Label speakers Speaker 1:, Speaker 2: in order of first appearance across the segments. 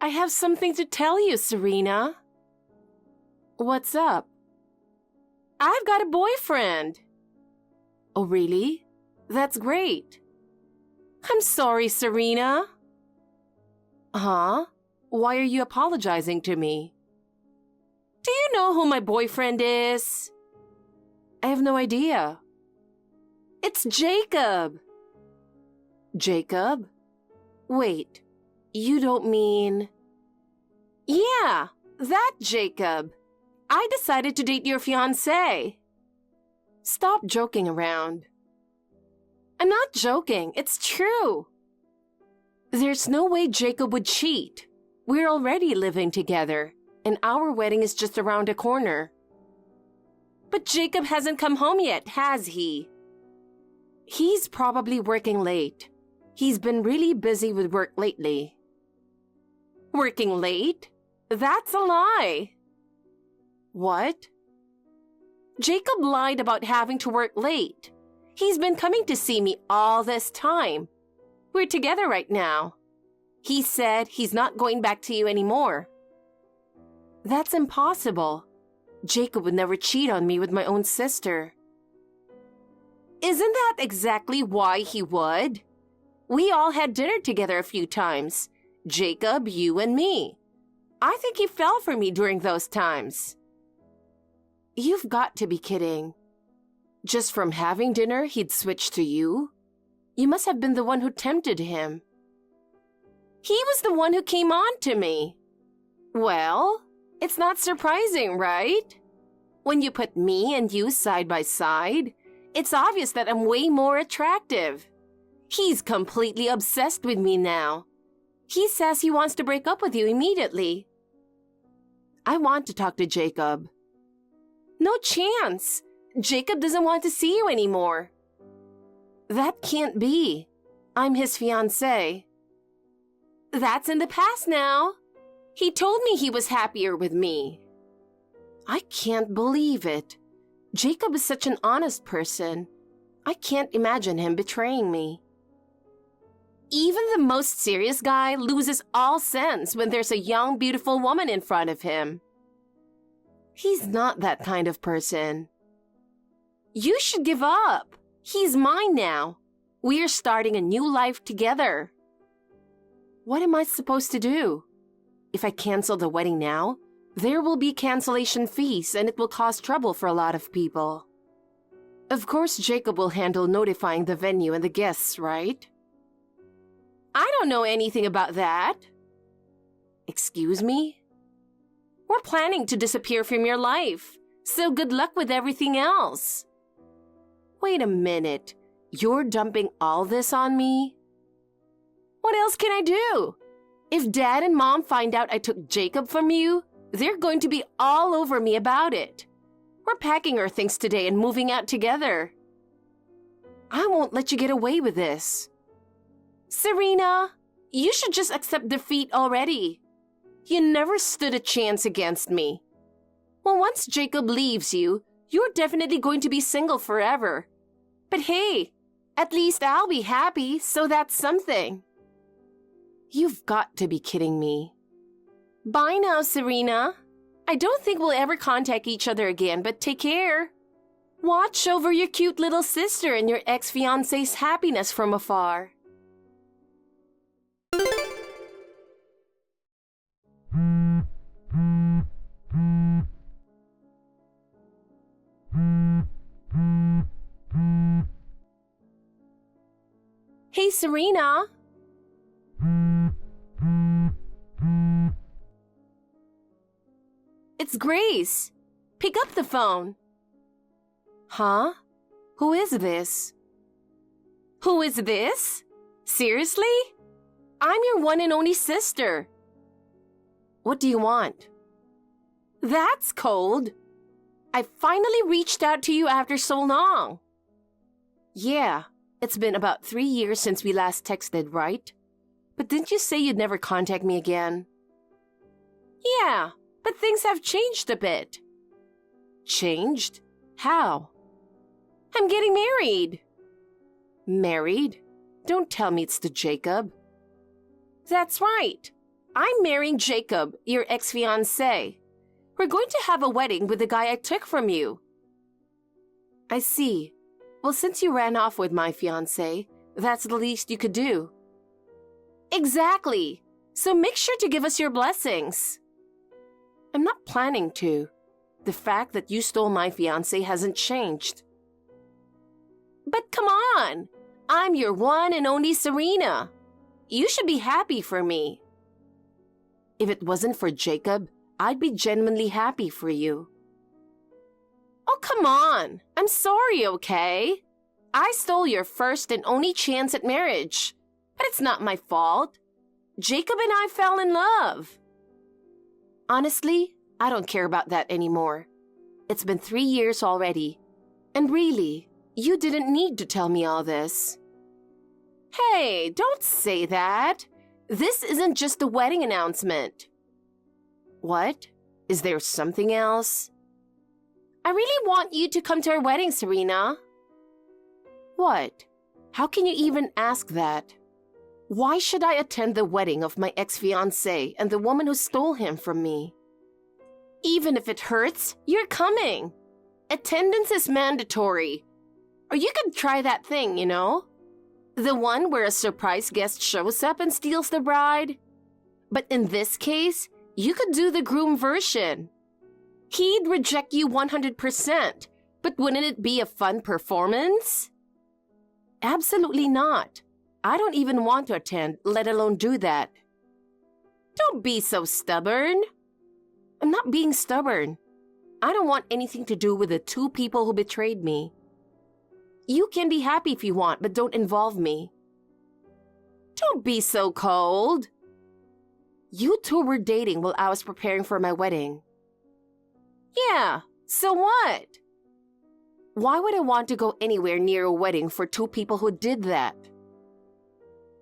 Speaker 1: I have something to tell you, Serena. What's up? I've got a boyfriend. Oh, really? That's great. I'm sorry, Serena. Huh? Why are you apologizing to me? Do you know who my boyfriend is? I have no idea. It's Jacob. Jacob? Wait, you don't mean... Yeah, that Jacob. I decided to date your fiancé. Stop joking around. I'm not joking, it's true. There's no way Jacob would cheat. We're already living together, and our wedding is just around the corner. But Jacob hasn't come home yet, has he? He's probably working late. He's been really busy with work lately. Working late? That's a lie. What? Jacob lied about having to work late. He's been coming to see me all this time. We're together right now. He said he's not going back to you anymore. That's impossible. Jacob would never cheat on me with my own sister. Isn't that exactly why he would? We all had dinner together a few times. Jacob, you, and me. I think he fell for me during those times. You've got to be kidding. Just from having dinner, he'd switch to you? You must have been the one who tempted him. He was the one who came on to me. Well, it's not surprising, right? When you put me and you side by side, it's obvious that I'm way more attractive. He's completely obsessed with me now. He says he wants to break up with you immediately. I want to talk to Jacob. No chance. Jacob doesn't want to see you anymore. That can't be. I'm his fiancé. That's in the past now. He told me he was happier with me. I can't believe it. Jacob is such an honest person. I can't imagine him betraying me. Even the most serious guy loses all sense when there's a young, beautiful woman in front of him. He's not that kind of person. You should give up. He's mine now. We're starting a new life together. What am I supposed to do? If I cancel the wedding now, there will be cancellation fees and it will cause trouble for a lot of people. Of course, Jacob will handle notifying the venue and the guests, right? I don't know anything about that. Excuse me? We're planning to disappear from your life, so good luck with everything else. Wait a minute. You're dumping all this on me? What else can I do? If Dad and Mom find out I took Jacob from you, they're going to be all over me about it. We're packing our things today and moving out together. I won't let you get away with this. Serena, you should just accept defeat already. You never stood a chance against me. Well, once Jacob leaves you, you're definitely going to be single forever. But hey, at least I'll be happy, so that's something. You've got to be kidding me. Bye now, Serena. I don't think we'll ever contact each other again, but take care. Watch over your cute little sister and your ex-fiancé's happiness from afar. Hey, Serena. It's Grace. Pick up the phone. Huh? Who is this? Who is this? Seriously? I'm your one and only sister. What do you want? That's cold. I finally reached out to you after so long. Yeah, it's been about 3 years since we last texted, right? But didn't you say you'd never contact me again? Yeah, but things have changed a bit. Changed? How? I'm getting married. Married? Don't tell me it's to Jacob. That's right. I'm marrying Jacob, your ex-fiancé. We're going to have a wedding with the guy I took from you. I see. Well, since you ran off with my fiancé, that's the least you could do. Exactly. So make sure to give us your blessings. I'm not planning to. The fact that you stole my fiancé hasn't changed. But come on! I'm your one and only Serena. You should be happy for me. If it wasn't for Jacob, I'd be genuinely happy for you. Oh, come on. I'm sorry, okay? I stole your first and only chance at marriage. But it's not my fault. Jacob and I fell in love. Honestly, I don't care about that anymore. It's been 3 years already. And really, you didn't need to tell me all this. Hey, don't say that. This isn't just a wedding announcement. What? Is there something else? I really want you to come to our wedding, Serena. What? How can you even ask that? Why should I attend the wedding of my ex-fiancé and the woman who stole him from me? Even if it hurts, you're coming. Attendance is mandatory. Or you could try that thing, you know? The one where a surprise guest shows up and steals the bride. But in this case, you could do the groom version. He'd reject you 100%, but wouldn't it be a fun performance? Absolutely not. I don't even want to attend, let alone do that. Don't be so stubborn. I'm not being stubborn. I don't want anything to do with the 2 people who betrayed me. You can be happy if you want, but don't involve me. Don't be so cold. You 2 were dating while I was preparing for my wedding. Yeah, so what? Why would I want to go anywhere near a wedding for 2 people who did that?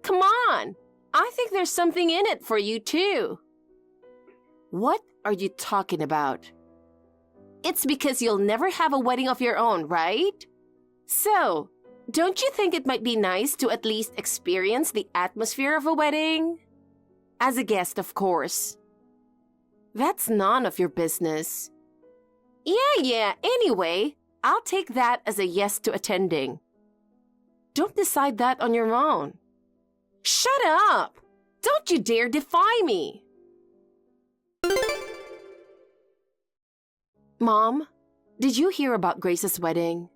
Speaker 1: Come on, I think there's something in it for you too. What are you talking about? It's because you'll never have a wedding of your own, right? So, don't you think it might be nice to at least experience the atmosphere of a wedding? As a guest, of course. That's none of your business. Yeah, anyway, I'll take that as a yes to attending. Don't decide that on your own. Shut up! Don't you dare defy me! Mom, did you hear about Grace's wedding?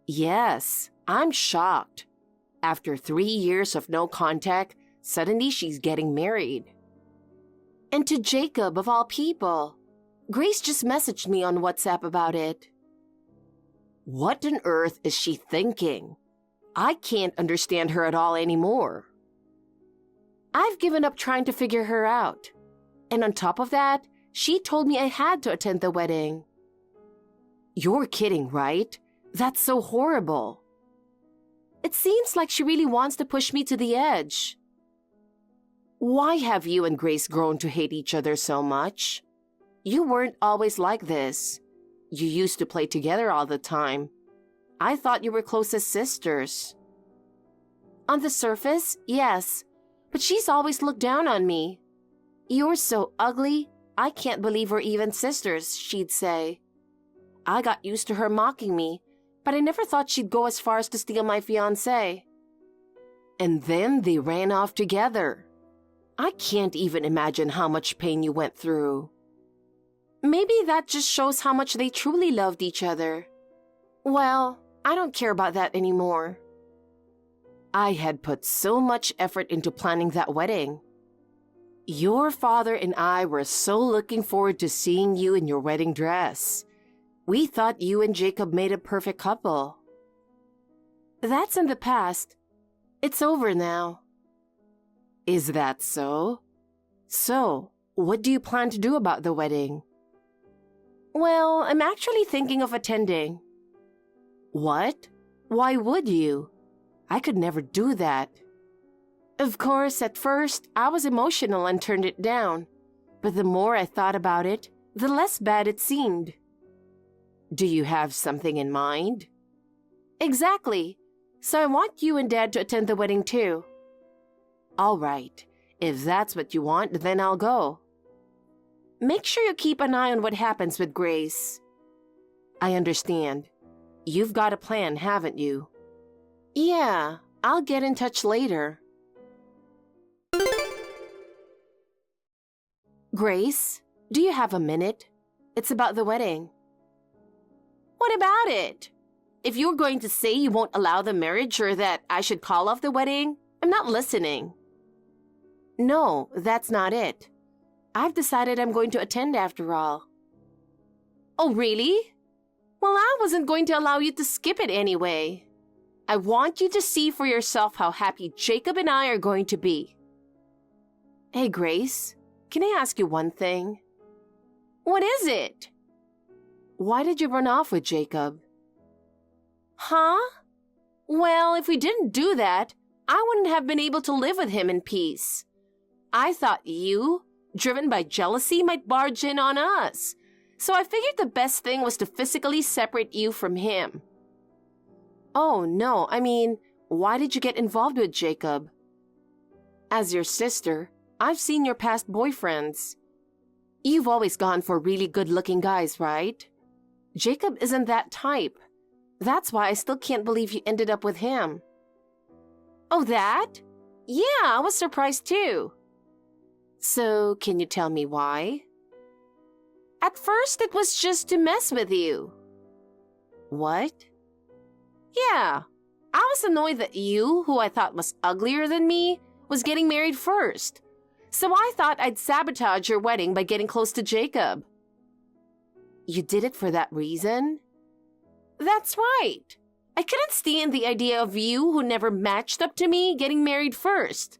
Speaker 1: Yes, I'm shocked. After 3 years of no contact, suddenly she's getting married. And to Jacob, of all people. Grace just messaged me on WhatsApp about it. What on earth is she thinking? I can't understand her at all anymore. I've given up trying to figure her out. And on top of that, she told me I had to attend the wedding. You're kidding, right? That's so horrible. It seems like she really wants to push me to the edge. Why have you and Grace grown to hate each other so much? You weren't always like this. You used to play together all the time. I thought you were close as sisters. On the surface, yes, but she's always looked down on me. You're so ugly, I can't believe we're even sisters, she'd say. I got used to her mocking me, but I never thought she'd go as far as to steal my fiancé. And then they ran off together. I can't even imagine how much pain you went through. Maybe that just shows how much they truly loved each other. Well, I don't care about that anymore. I had put so much effort into planning that wedding. Your father and I were so looking forward to seeing you in your wedding dress. We thought you and Jacob made a perfect couple. That's in the past. It's over now. Is that so? So, what do you plan to do about the wedding? Well, I'm actually thinking of attending. What? Why would you? I could never do that. Of course, at first, I was emotional and turned it down. But the more I thought about it, the less bad it seemed. Do you have something in mind? Exactly. So I want you and Dad to attend the wedding too. All right. If that's what you want, then I'll go. Make sure you keep an eye on what happens with Grace. I understand. You've got a plan, haven't you? Yeah, I'll get in touch later. Grace, do you have a minute? It's about the wedding. What about it? If you're going to say you won't allow the marriage or that I should call off the wedding, I'm not listening. No, that's not it. I've decided I'm going to attend after all. Oh, really? Well, I wasn't going to allow you to skip it anyway. I want you to see for yourself how happy Jacob and I are going to be. Hey, Grace, can I ask you one thing? What is it? Why did you run off with Jacob? Huh? Well, if we didn't do that, I wouldn't have been able to live with him in peace. I thought you, driven by jealousy, might barge in on us. So I figured the best thing was to physically separate you from him. Oh, no, I mean, why did you get involved with Jacob? As your sister, I've seen your past boyfriends. You've always gone for really good-looking guys, right? Jacob isn't that type. That's why I still can't believe you ended up with him. Oh, that? Yeah, I was surprised too. So, can you tell me why? At first, it was just to mess with you. What? Yeah, I was annoyed that you, who I thought was uglier than me, was getting married first. So I thought I'd sabotage your wedding by getting close to Jacob. You did it for that reason? That's right. I couldn't stand the idea of you, who never matched up to me, getting married first.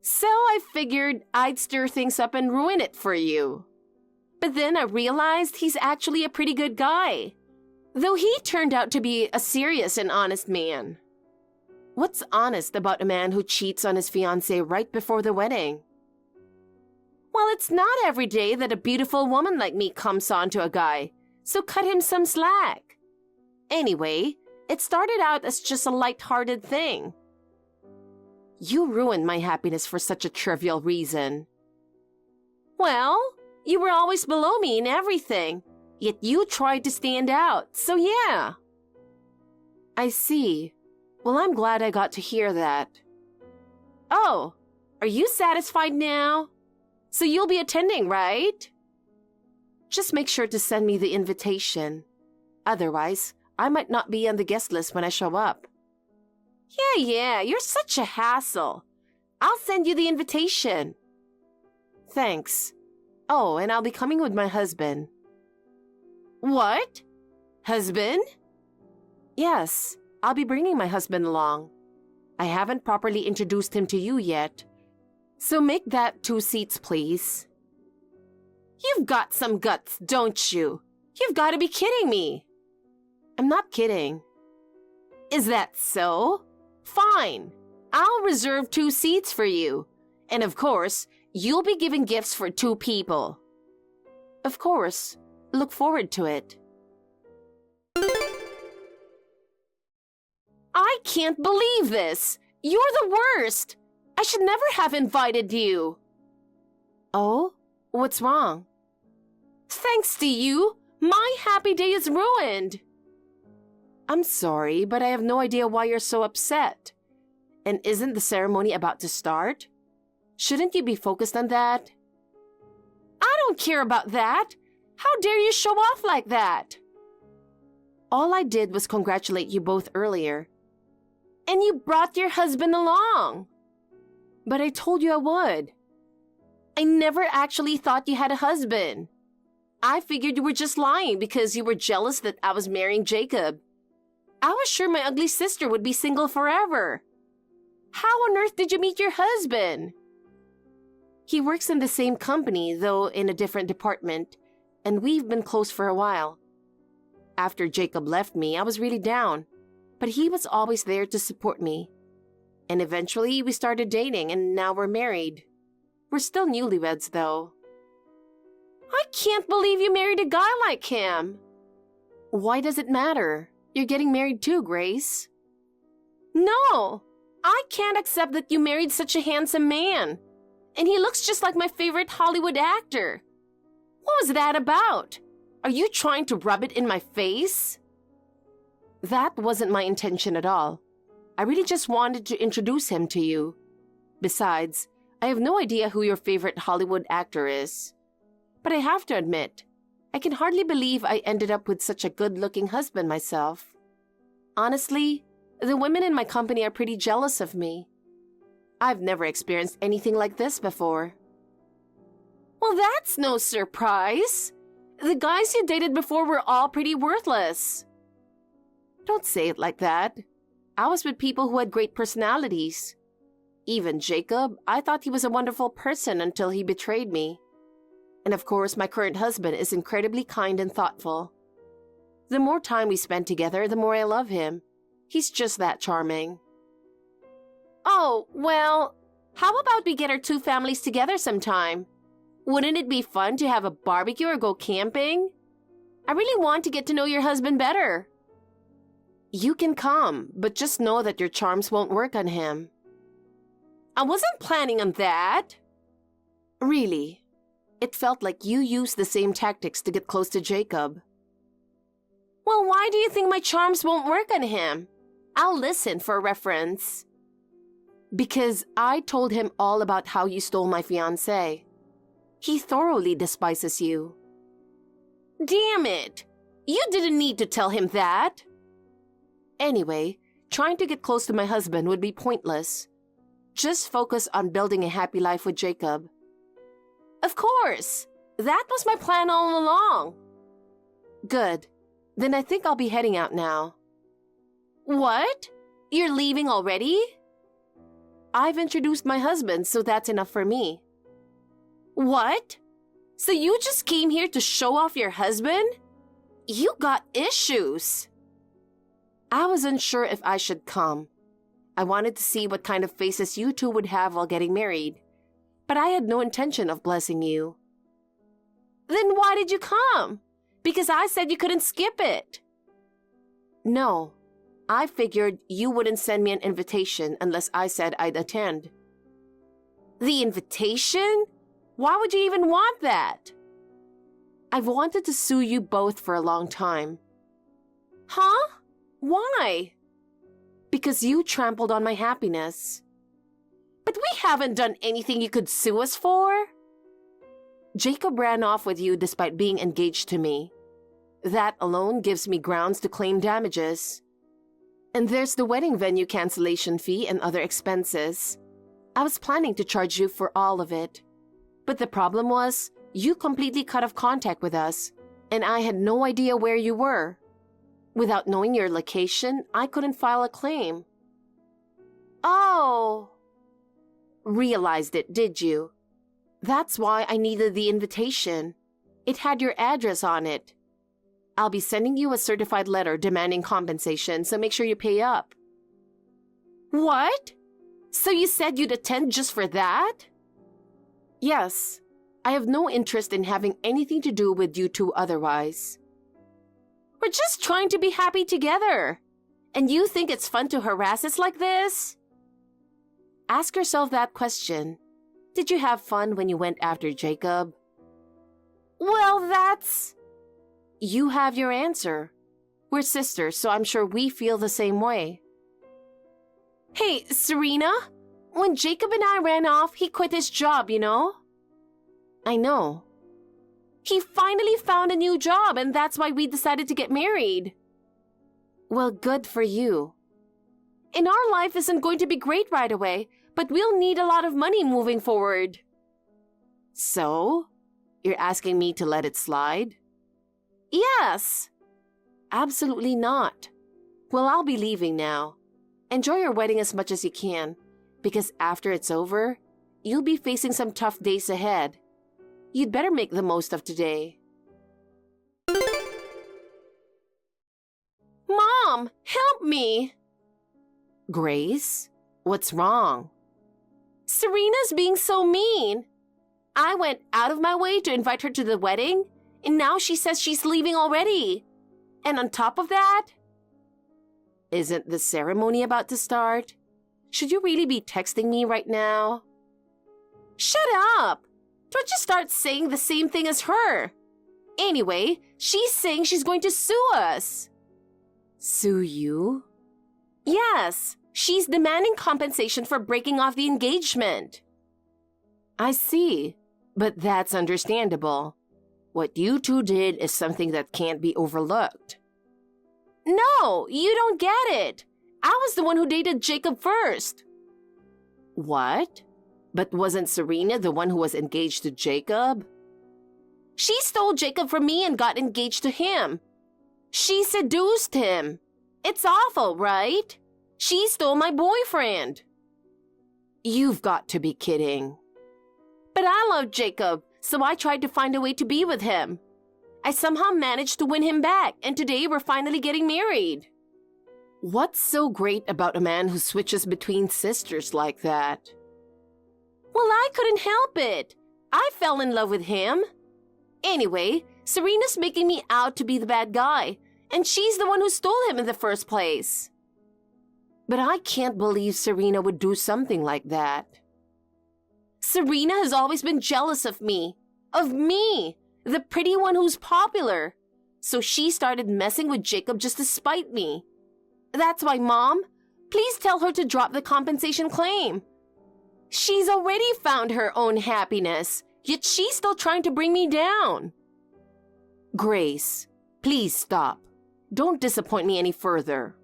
Speaker 1: So I figured I'd stir things up and ruin it for you. But then I realized he's actually a pretty good guy, though he turned out to be a serious and honest man. What's honest about a man who cheats on his fiancée right before the wedding? Well, it's not every day that a beautiful woman like me comes on to a guy, so cut him some slack. Anyway, it started out as just a light-hearted thing. You ruined my happiness for such a trivial reason. Well, you were always below me in everything, yet you tried to stand out, so yeah. I see. Well, I'm glad I got to hear that. Oh, are you satisfied now? So you'll be attending, right? Just make sure to send me the invitation. Otherwise, I might not be on the guest list when I show up. Yeah, you're such a hassle. I'll send you the invitation. Thanks. Oh, and I'll be coming with my husband. What? Husband? Yes, I'll be bringing my husband along. I haven't properly introduced him to you yet. So make that 2 seats, please. You've got some guts, don't you? You've got to be kidding me. I'm not kidding. Is that so? Fine. I'll reserve 2 seats for you. And of course, you'll be giving gifts for 2 people. Of course. Look forward to it. I can't believe this. You're the worst. I should never have invited you. Oh? What's wrong? Thanks to you, my happy day is ruined. I'm sorry, but I have no idea why you're so upset. And isn't the ceremony about to start? Shouldn't you be focused on that? I don't care about that. How dare you show off like that? All I did was congratulate you both earlier. And you brought your husband along. But I told you I would. I never actually thought you had a husband. I figured you were just lying because you were jealous that I was marrying Jacob. I was sure my ugly sister would be single forever. How on earth did you meet your husband? He works in the same company, though in a different department, and we've been close for a while. After Jacob left me, I was really down, but he was always there to support me. And eventually, we started dating, and now we're married. We're still newlyweds, though. I can't believe you married a guy like him. Why does it matter? You're getting married too, Grace. No, I can't accept that you married such a handsome man. And he looks just like my favorite Hollywood actor. What was that about? Are you trying to rub it in my face? That wasn't my intention at all. I really just wanted to introduce him to you. Besides, I have no idea who your favorite Hollywood actor is. But I have to admit, I can hardly believe I ended up with such a good-looking husband myself. Honestly, the women in my company are pretty jealous of me. I've never experienced anything like this before. Well, that's no surprise. The guys you dated before were all pretty worthless. Don't say it like that. I was with people who had great personalities. Even Jacob, I thought he was a wonderful person until he betrayed me. And of course, my current husband is incredibly kind and thoughtful. The more time we spend together, the more I love him. He's just that charming. Oh, well, how about we get our two families together sometime? Wouldn't it be fun to have a barbecue or go camping? I really want to get to know your husband better. You can come, but just know that your charms won't work on him. I wasn't planning on that. Really, it felt like you used the same tactics to get close to Jacob. Well, why do you think my charms won't work on him? I'll listen for a reference. Because I told him all about how you stole my fiancé. He thoroughly despises you. Damn it! You didn't need to tell him that. Anyway, trying to get close to my husband would be pointless. Just focus on building a happy life with Jacob. Of course! That was my plan all along. Good. Then I think I'll be heading out now. What? You're leaving already? I've introduced my husband, so that's enough for me. What? So you just came here to show off your husband? You got issues. I was unsure if I should come. I wanted to see what kind of faces you two would have while getting married, but I had no intention of blessing you. Then why did you come? Because I said you couldn't skip it. No, I figured you wouldn't send me an invitation unless I said I'd attend. The invitation? Why would you even want that? I've wanted to sue you both for a long time. Huh? Why? Because you trampled on my happiness. But we haven't done anything you could sue us for. Jacob ran off with you despite being engaged to me. That alone gives me grounds to claim damages. And there's the wedding venue cancellation fee and other expenses. I was planning to charge you for all of it. But the problem was, you completely cut off contact with us, and I had no idea where you were. Without knowing your location, I couldn't file a claim. Oh! Realized it, did you? That's why I needed the invitation. It had your address on it. I'll be sending you a certified letter demanding compensation, so make sure you pay up. What? So you said you'd attend just for that? Yes. I have no interest in having anything to do with you two otherwise. We're just trying to be happy together. And you think it's fun to harass us like this? Ask yourself that question. Did you have fun when you went after Jacob? Well, that's... You have your answer. We're sisters, so I'm sure we feel the same way. Hey, Serena, when Jacob and I ran off, he quit his job, you know? I know. He finally found a new job, and that's why we decided to get married. Well, good for you. And our life isn't going to be great right away, but we'll need a lot of money moving forward. So? You're asking me to let it slide? Yes. Absolutely not. Well, I'll be leaving now. Enjoy your wedding as much as you can, because after it's over, you'll be facing some tough days ahead. You'd better make the most of today. Mom, help me! Grace, what's wrong? Serena's being so mean. I went out of my way to invite her to the wedding, and now she says she's leaving already. And on top of that... Isn't the ceremony about to start? Should you really be texting me right now? Shut up! Don't you start saying the same thing as her. Anyway, she's saying she's going to sue us. Sue you? Yes, she's demanding compensation for breaking off the engagement. I see, but that's understandable. What you two did is something that can't be overlooked. No, you don't get it. I was the one who dated Jacob first. What? But wasn't Serena the one who was engaged to Jacob? She stole Jacob from me and got engaged to him. She seduced him. It's awful, right? She stole my boyfriend. You've got to be kidding. But I love Jacob, so I tried to find a way to be with him. I somehow managed to win him back, and today we're finally getting married. What's so great about a man who switches between sisters like that? Well, I couldn't help it. I fell in love with him. Anyway, Serena's making me out to be the bad guy, and she's the one who stole him in the first place. But I can't believe Serena would do something like that. Serena has always been jealous of me, the pretty one who's popular. So she started messing with Jacob just to spite me. That's why, Mom, please tell her to drop the compensation claim. She's already found her own happiness, yet she's still trying to bring me down. Grace, please stop. Don't disappoint me any further.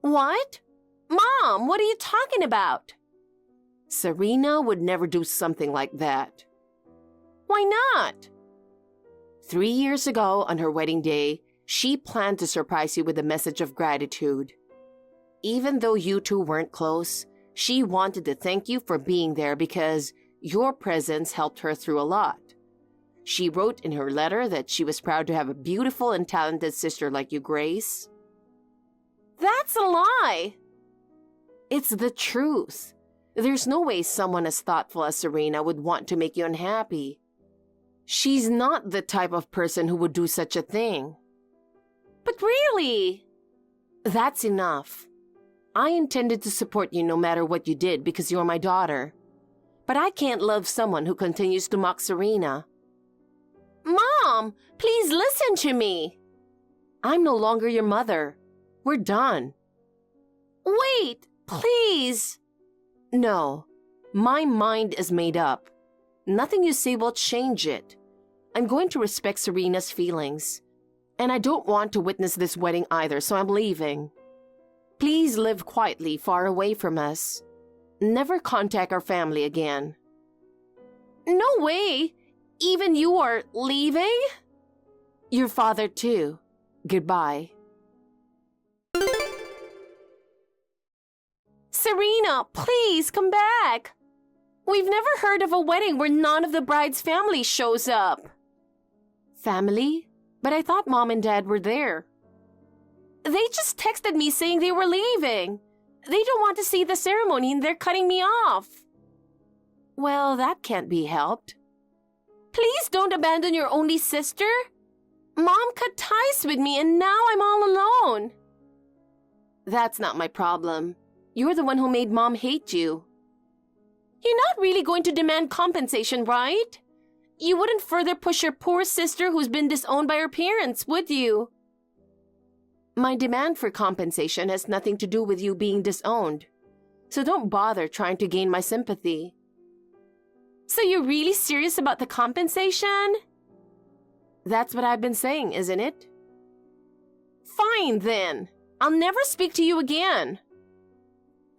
Speaker 1: What? Mom, what are you talking about? Serena would never do something like that. Why not? 3 years ago, on her wedding day, she planned to surprise you with a message of gratitude. Even though you two weren't close, she wanted to thank you for being there because your presence helped her through a lot. She wrote in her letter that she was proud to have a beautiful and talented sister like you, Grace. That's a lie. It's the truth. There's no way someone as thoughtful as Serena would want to make you unhappy. She's not the type of person who would do such a thing. But really? That's enough. I intended to support you no matter what you did because you're my daughter. But I can't love someone who continues to mock Serena. Mom, please listen to me. I'm no longer your mother. We're done. Wait, please. No, my mind is made up. Nothing you say will change it. I'm going to respect Serena's feelings. And I don't want to witness this wedding either, so I'm leaving. Please live quietly far away from us. Never contact our family again. No way! Even you are leaving? Your father too. Goodbye. Serena, please come back. We've never heard of a wedding where none of the bride's family shows up. Family? But I thought Mom and Dad were there. They just texted me saying they were leaving. They don't want to see the ceremony and they're cutting me off. Well, that can't be helped. Please don't abandon your only sister. Mom cut ties with me and now I'm all alone. That's not my problem. You're the one who made Mom hate you. You're not really going to demand compensation, right? You wouldn't further push your poor sister who's been disowned by her parents, would you? My demand for compensation has nothing to do with you being disowned. So don't bother trying to gain my sympathy. So you're really serious about the compensation? That's what I've been saying, isn't it? Fine, then. I'll never speak to you again.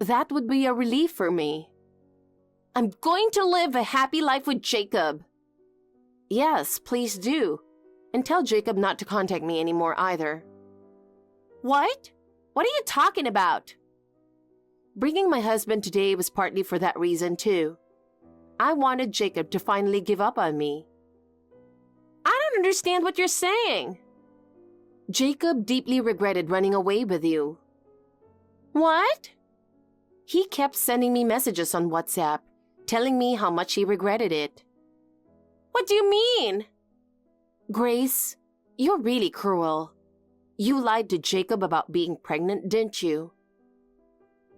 Speaker 1: That would be a relief for me. I'm going to live a happy life with Jacob. Yes, please do. And tell Jacob not to contact me anymore either. What? What are you talking about? Bringing my husband today was partly for that reason too. I wanted Jacob to finally give up on me. I don't understand what you're saying. Jacob deeply regretted running away with you. What? He kept sending me messages on WhatsApp, telling me how much he regretted it. What do you mean? Grace, you're really cruel. You lied to Jacob about being pregnant, didn't you?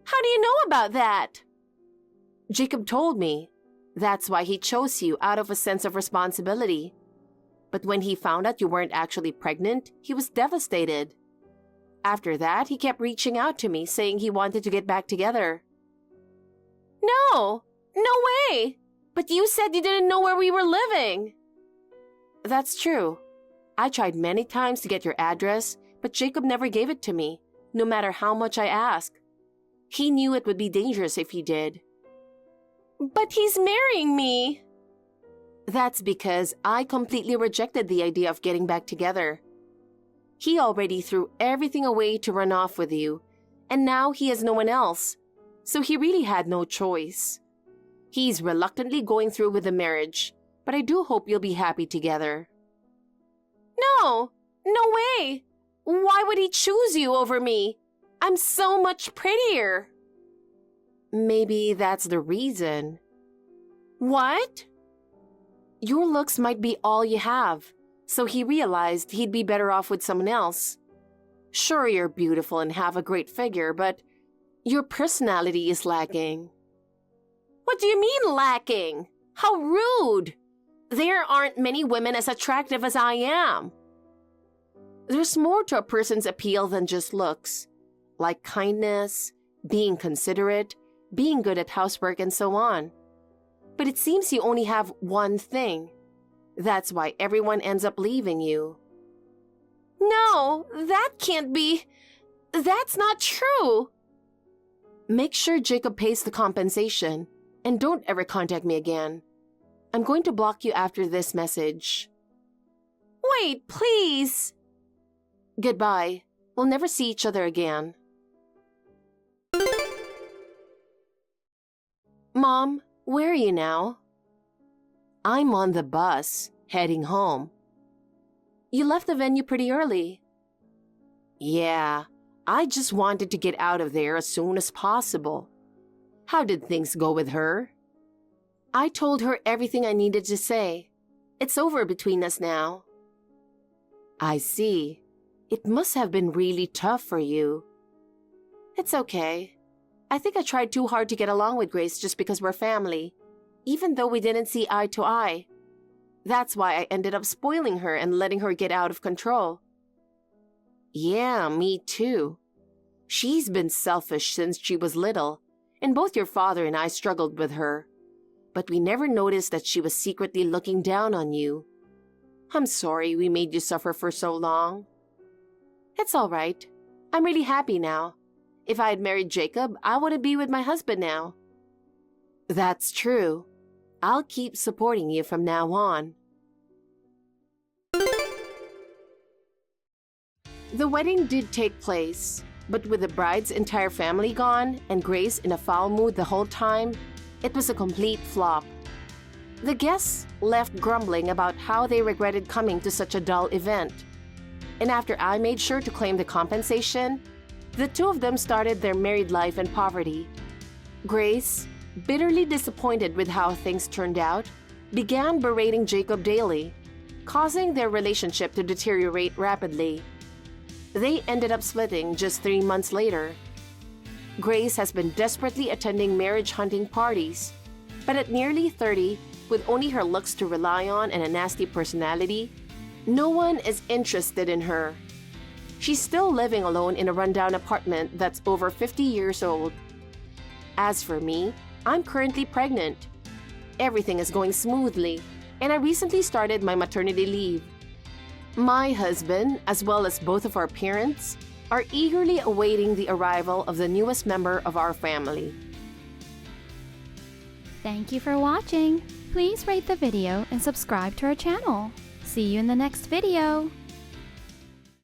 Speaker 1: How do you know about that? Jacob told me. That's why he chose you out of a sense of responsibility. But when he found out you weren't actually pregnant, he was devastated. After that, he kept reaching out to me, saying he wanted to get back together. No way! But you said you didn't know where we were living. That's true. I tried many times to get your address, but Jacob never gave it to me, no matter how much I asked. He knew it would be dangerous if he did. But he's marrying me. That's because I completely rejected the idea of getting back together. He already threw everything away to run off with you, and now he has no one else, so he really had no choice. He's reluctantly going through with the marriage, but I do hope you'll be happy together. No way! Why would he choose you over me? I'm so much prettier. Maybe that's the reason. What? Your looks might be all you have, so he realized he'd be better off with someone else. Sure, you're beautiful and have a great figure, but your personality is lacking. What do you mean lacking? How rude! There aren't many women as attractive as I am. There's more to a person's appeal than just looks, like kindness, being considerate, being good at housework, and so on. But it seems you only have one thing. That's why everyone ends up leaving you. No, that can't be. That's not true. Make sure Jacob pays the compensation, and don't ever contact me again. I'm going to block you after this message. Wait, please. Goodbye. We'll never see each other again. Mom, where are you now? I'm on the bus, heading home. You left the venue pretty early. Yeah, I just wanted to get out of there as soon as possible. How did things go with her? I told her everything I needed to say. It's over between us now. I see. It must have been really tough for you. It's okay. I think I tried too hard to get along with Grace just because we're family, even though we didn't see eye to eye. That's why I ended up spoiling her and letting her get out of control. Yeah, me too. She's been selfish since she was little, and both your father and I struggled with her. But we never noticed that she was secretly looking down on you. I'm sorry we made you suffer for so long. It's all right. I'm really happy now. If I had married Jacob, I wouldn't be with my husband now. That's true. I'll keep supporting you from now on. The wedding did take place, but with the bride's entire family gone and Grace in a foul mood the whole time, it was a complete flop. The guests left grumbling about how they regretted coming to such a dull event. And after I made sure to claim the compensation, the two of them started their married life in poverty. Grace, bitterly disappointed with how things turned out, began berating Jacob daily, causing their relationship to deteriorate rapidly. They ended up splitting just 3 months later. Grace has been desperately attending marriage hunting parties, but at nearly 30, with only her looks to rely on and a nasty personality, no one is interested in her. She's still living alone in a rundown apartment that's over 50 years old. As for me, I'm currently pregnant. Everything is going smoothly, and I recently started my maternity leave. My husband, as well as both of our parents, are eagerly awaiting the arrival of the newest member of our family.
Speaker 2: Thank you for watching. Please rate the video and subscribe to our channel. See you in the next video.